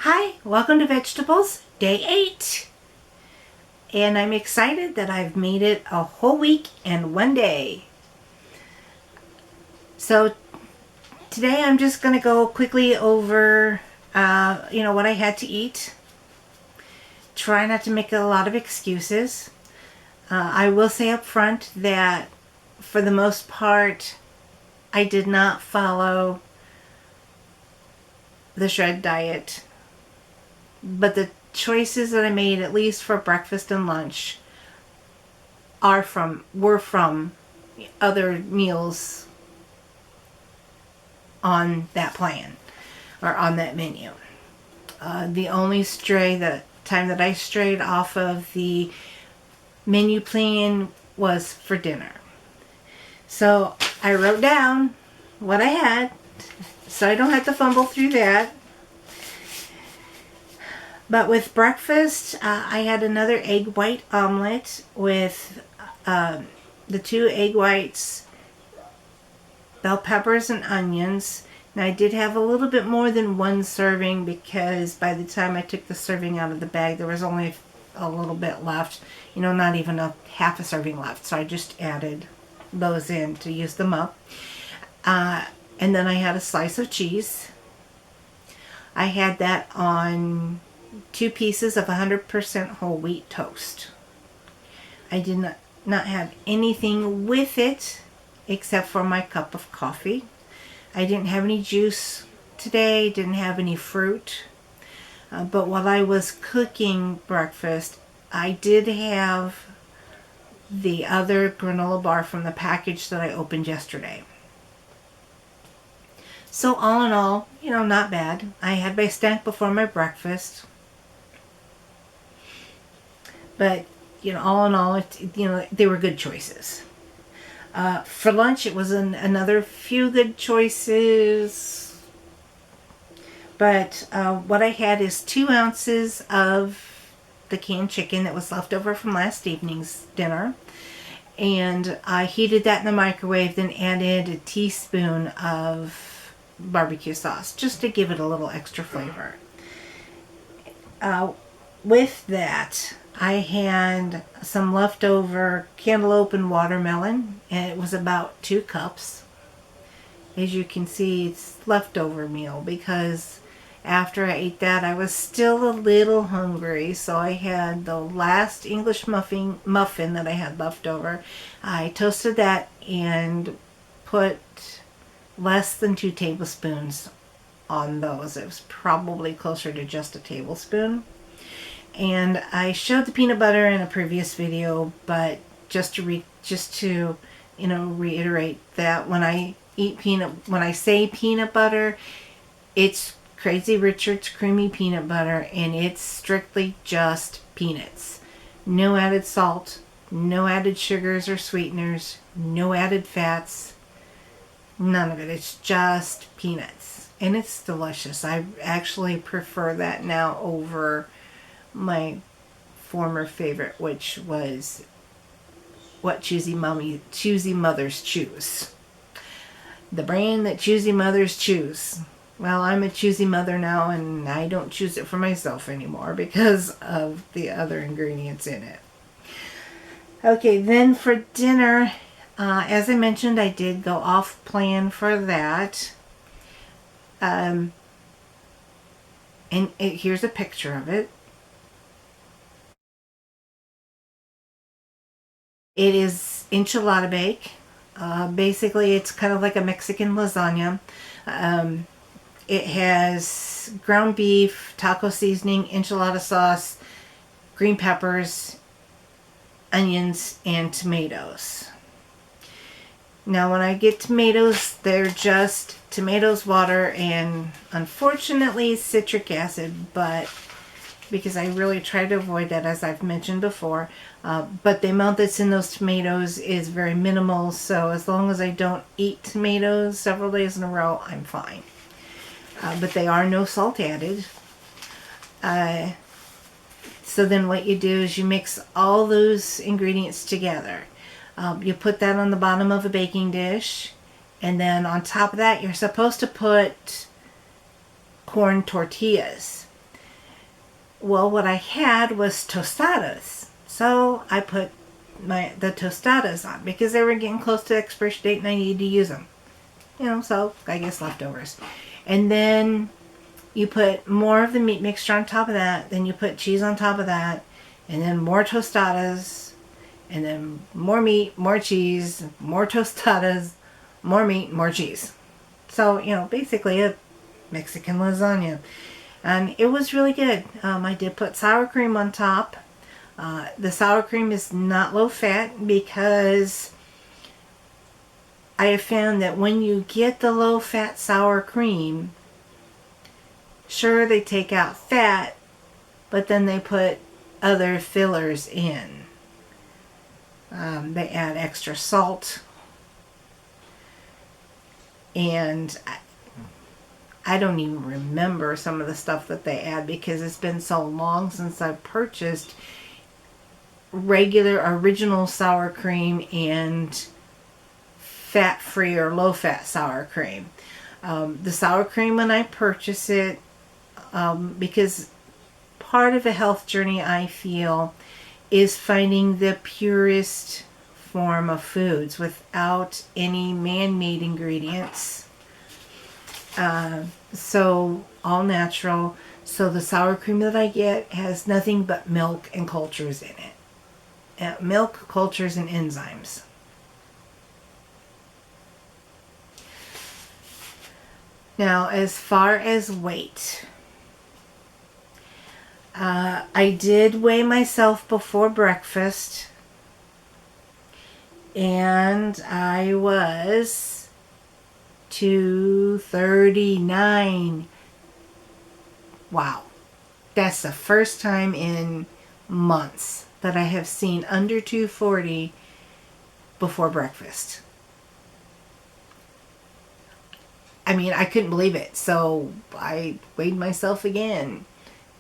Hi, welcome to Vegetables, Day 8. And I'm excited that I've made it a whole week and one day. So today I'm just going to go quickly over, what I had to eat. Try not to make a lot of excuses. I will say up front that for the most part, I did not follow the shred diet. But the choices that I made, at least for breakfast and lunch, were from other meals on that plan or on that menu. The only time that I strayed off of the menu plan was for dinner. So I wrote down what I had so I don't have to fumble through that. But with breakfast, I had another egg white omelet with the 2 egg whites, bell peppers, and onions. Now I did have a little bit more than one serving because by the time I took the serving out of the bag, there was only a little bit left. Not even half a serving left. So I just added those in to use them up. And then I had a slice of cheese. I had that on 2 pieces of 100% whole wheat toast. I did not have anything with it except for my cup of coffee. I didn't have any juice today, didn't have any fruit. But while I was cooking breakfast, I did have the other granola bar from the package that I opened yesterday. So all in all, not bad. I had my snack before my breakfast. But, all in all, they were good choices. For lunch, it was another few good choices. But what I had is 2 ounces of the canned chicken that was left over from last evening's dinner. And I heated that in the microwave, then added a teaspoon of barbecue sauce just to give it a little extra flavor. With that, I had some leftover cantaloupe and watermelon, and it was about 2 cups. As you can see, it's leftover meal because after I ate that, I was still a little hungry, so I had the last English muffin that I had left over. I toasted that and put less than 2 tablespoons on those. It was probably closer to just a tablespoon. And I showed the peanut butter in a previous video, but just to reiterate that when I say peanut butter, it's Crazy Richard's creamy peanut butter, and it's strictly just peanuts. No added salt, no added sugars or sweeteners, no added fats, none of it. It's just peanuts, and it's delicious. I actually prefer that now over my former favorite, which was what choosy mothers choose. The brand that choosy mothers choose. Well, I'm a choosy mother now, and I don't choose it for myself anymore because of the other ingredients in it. Okay, then for dinner, as I mentioned, I did go off plan for that. And here's a picture of it. It is enchilada bake. Basically, it's kind of like a Mexican lasagna. It has ground beef, taco seasoning, enchilada sauce, green peppers, onions, and tomatoes. Now, when I get tomatoes, they're just tomatoes, water, and unfortunately citric acid, but because I really try to avoid that, as I've mentioned before. But the amount that's in those tomatoes is very minimal, so as long as I don't eat tomatoes several days in a row, I'm fine. But they are no salt added. So then what you do is you mix all those ingredients together. You put that on the bottom of a baking dish, and then on top of that, you're supposed to put corn tortillas. Well, what I had was tostadas. So I put the tostadas on because they were getting close to expiration date and I needed to use them. So I guess leftovers. And then you put more of the meat mixture on top of that. Then you put cheese on top of that. And then more tostadas. And then more meat, more cheese, more tostadas, more meat, more cheese. So, basically a Mexican lasagna. And it was really good. I did put sour cream on top. The sour cream is not low fat because I have found that when you get the low fat sour cream, sure, they take out fat, but then they put other fillers in. They add extra salt. And I don't even remember some of the stuff that they add because it's been so long since I've purchased regular original sour cream and fat-free or low-fat sour cream. The sour cream, when I purchase it, because part of the health journey, I feel, is finding the purest form of foods without any man-made ingredients. So all natural. So the sour cream that I get has nothing but milk and cultures in it. Milk, cultures, and enzymes. Now, as far as weight, I did weigh myself before breakfast, and I was 239. Wow. That's the first time in months that I have seen under 240 before breakfast. I mean, I couldn't believe it. So I weighed myself again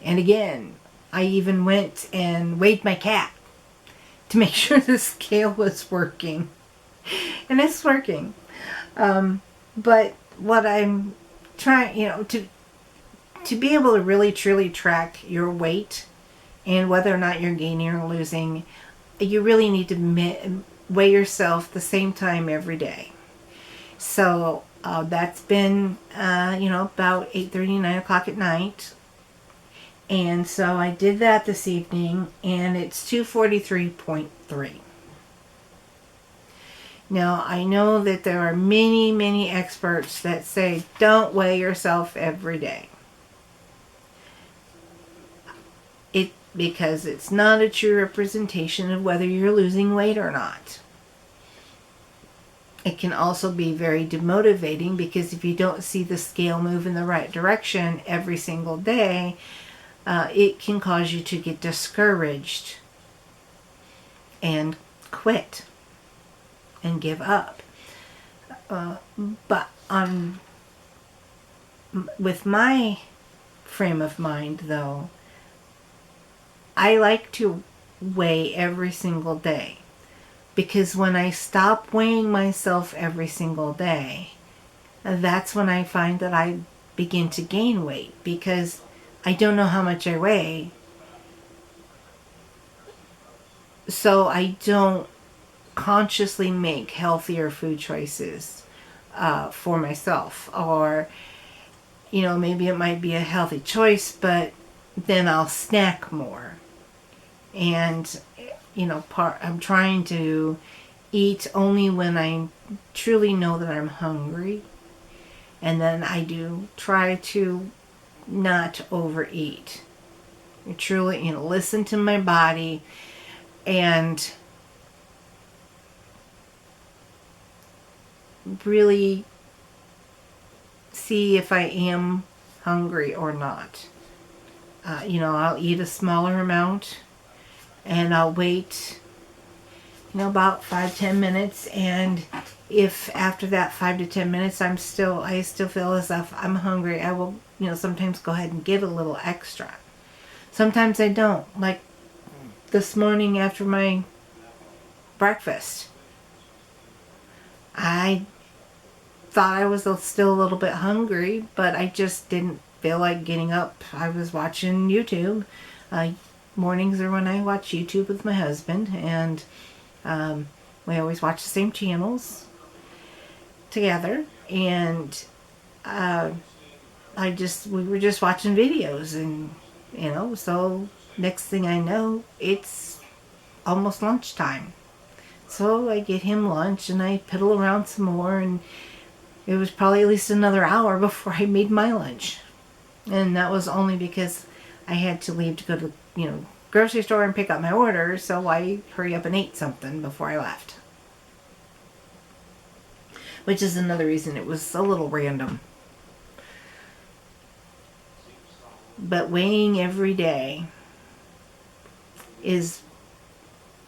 and again. I even went and weighed my cat to make sure the scale was working. And it's working. But what I'm trying, to be able to really truly track your weight and whether or not you're gaining or losing, you really need to weigh yourself the same time every day. So that's been, about 8:30, 9 o'clock at night. And so I did that this evening, and it's 243.3. Now, I know that there are many, many experts that say don't weigh yourself every day. Because it's not a true representation of whether you're losing weight or not. It can also be very demotivating because if you don't see the scale move in the right direction every single day, it can cause you to get discouraged and quit and give up. But with my frame of mind, though, I like to weigh every single day. Because when I stop weighing myself every single day, that's when I find that I begin to gain weight. Because I don't know how much I weigh. So I don't consciously make healthier food choices for myself. Or, maybe it might be a healthy choice, but then I'll snack more. And, I'm trying to eat only when I truly know that I'm hungry. And then I do try to not overeat. Truly, listen to my body and really see if I am hungry or not. I'll eat a smaller amount and I'll wait, about 5-10 minutes. And if after that 5 to 10 minutes I still feel as if I'm hungry, I will, sometimes go ahead and get a little extra. Sometimes I don't. Like this morning after my breakfast, I thought I was still a little bit hungry, but I just didn't feel like getting up, I was watching YouTube. Mornings are when I watch YouTube with my husband, and we always watch the same channels together. And we were just watching videos, and so next thing I know, it's almost lunchtime. So I get him lunch and I piddle around some more, and it was probably at least another hour before I made my lunch. And that was only because I had to leave to go to, grocery store and pick up my order, so I hurry up and ate something before I left. Which is another reason it was a little random. But weighing every day is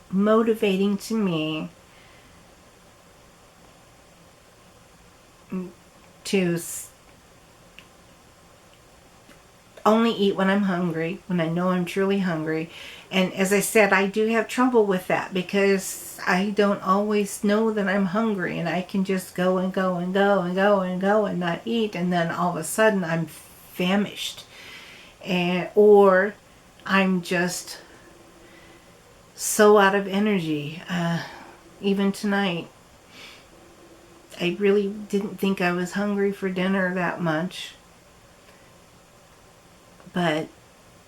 motivating to me to only eat when I'm hungry, when I know I'm truly hungry. And as I said, I do have trouble with that because I don't always know that I'm hungry, and I can just go and go and go and go and go and not eat, and then all of a sudden I'm famished, or I'm just so out of energy. Even tonight, I really didn't think I was hungry for dinner that much. But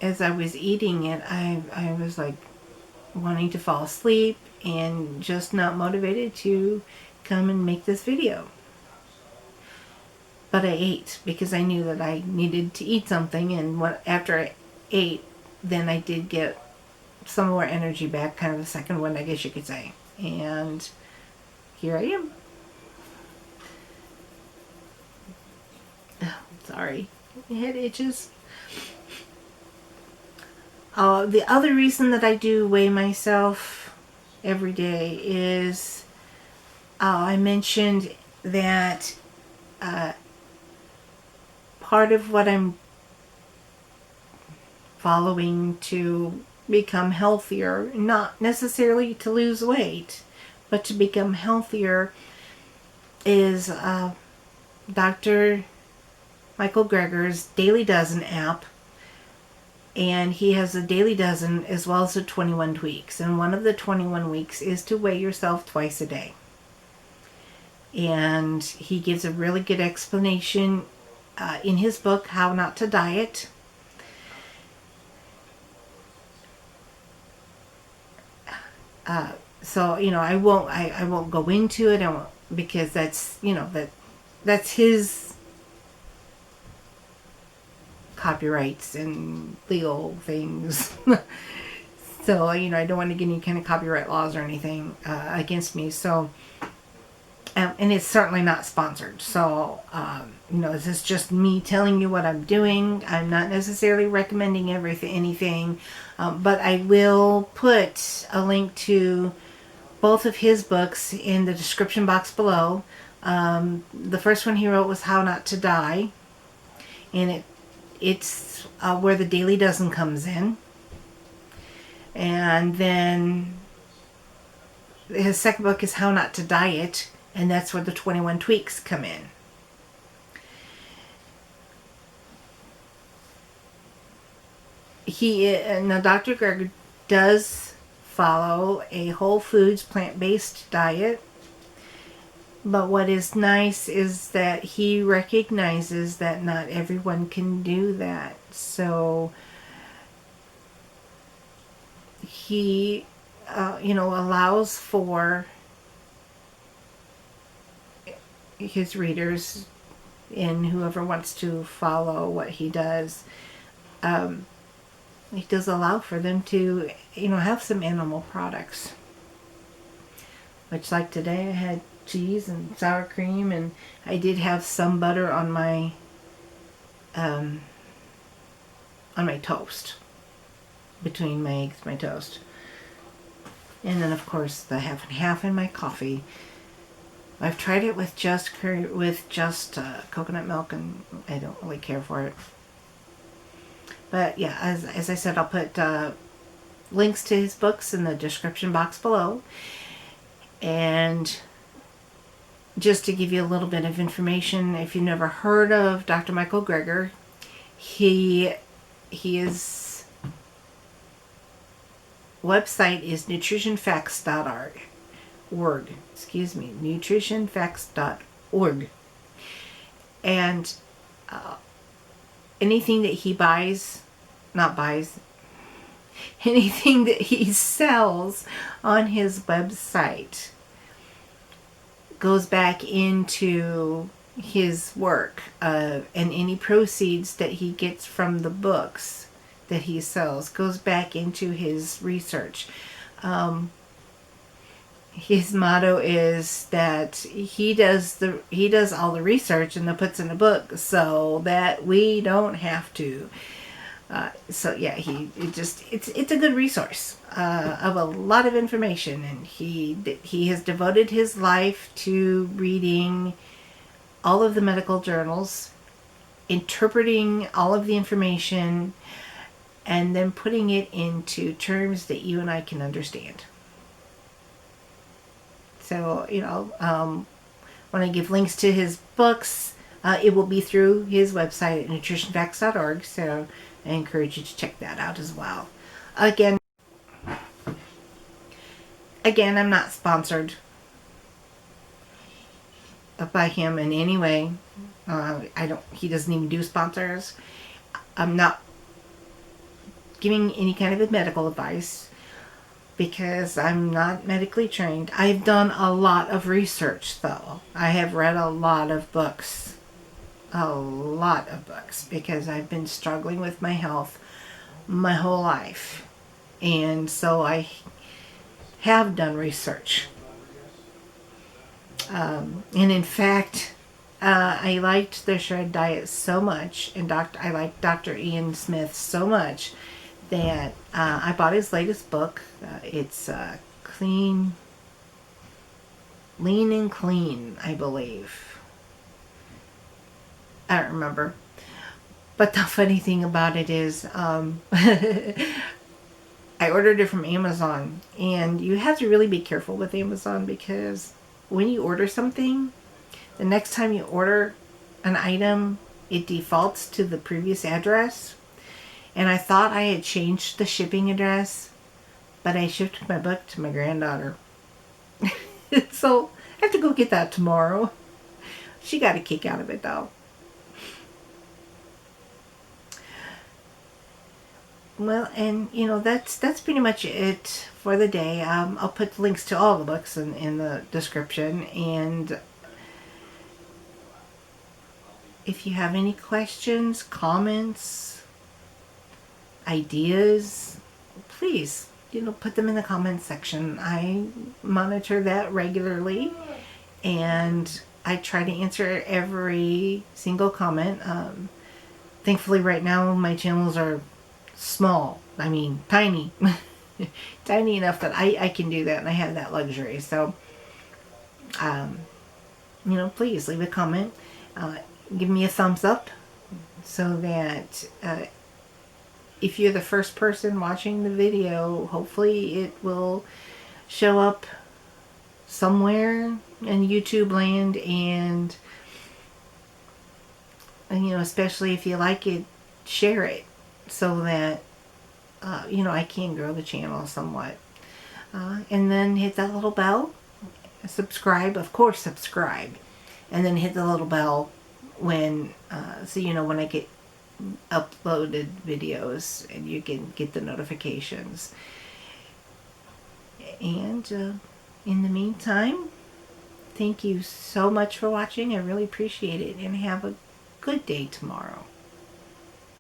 as I was eating it, I was like wanting to fall asleep and just not motivated to come and make this video. But I ate because I knew that I needed to eat something, and after I ate, then I did get some more energy back, kind of a second one, I guess you could say. And here I am. Sorry, my head itches. The other reason that I do weigh myself every day is I mentioned that part of what I'm following to become healthier, not necessarily to lose weight, but to become healthier, is Dr. Michael Gregor's Daily Dozen app. And he has a Daily Dozen as well as the 21 Weeks. And one of the 21 weeks is to weigh yourself twice a day. And he gives a really good explanation in his book, How Not to Diet. So I won't go into it. Because that's that's his copyrights and legal things. So I don't want to get any kind of copyright laws or anything against me. So and it's certainly not sponsored. So this is just me telling you what I'm doing. I'm not necessarily recommending anything, but I will put a link to both of his books in the description box below. The first one he wrote was How Not to Die, and it's where the Daily Dozen comes in. And then his second book is How Not to Diet, and that's where the 21 Tweaks come in. Now Dr. Gregor does follow a whole foods, plant-based diet. But what is nice is that he recognizes that not everyone can do that. So he, allows for his readers and whoever wants to follow what he does. He does allow for them to, have some animal products. Which, like today, I had cheese and sour cream, and I did have some butter on my toast, between my eggs, my toast, and then of course the half and half in my coffee. I've tried it with just coconut milk, and I don't really care for it. But yeah, as I said, I'll put links to his books in the description box below. And just to give you a little bit of information, if you've never heard of Dr. Michael Gregor, His website is nutritionfacts.org. Excuse me, nutritionfacts.org. And anything that he anything that he sells on his website goes back into his work, and any proceeds that he gets from the books that he sells goes back into his research. His motto is that he does all the research and then puts in the book so that we don't have to. So yeah, it's a good resource of a lot of information, and he has devoted his life to reading all of the medical journals, interpreting all of the information, and then putting it into terms that you and I can understand. So, when I give links to his books, it will be through his website at nutritionfacts.org. So I encourage you to check that out as well. Again, I'm not sponsored by him in any way. He doesn't even do sponsors. I'm not giving any kind of medical advice because I'm not medically trained. I've done a lot of research, though. I have read a lot of books. Because I've been struggling with my health my whole life. And so I have done research. And in fact, I liked the Shred Diet so much, and I liked Dr. Ian Smith so much that I bought his latest book. It's Lean and Clean, I believe. I don't remember. But the funny thing about it is, I ordered it from Amazon, and you have to really be careful with Amazon because when you order something, the next time you order an item, it defaults to the previous address. And I thought I had changed the shipping address, but I shipped my book to my granddaughter. So I have to go get that tomorrow. She got a kick out of it, though. Well, and that's pretty much it for the day. I'll put links to all the books in the description, and if you have any questions, comments, ideas, please put them in the comments section. I monitor that regularly, and I try to answer every single comment. Thankfully right now my channels are small. I mean, tiny. Tiny enough that I can do that, and I have that luxury. So, please leave a comment. Give me a thumbs up so that if you're the first person watching the video, hopefully it will show up somewhere in YouTube land, and especially if you like it, share it so that I can grow the channel somewhat. And then hit that little bell. Subscribe, of course, subscribe. And then hit the little bell when when I get uploaded videos, and you can get the notifications. And in the meantime, thank you so much for watching. I really appreciate it, and have a good day tomorrow.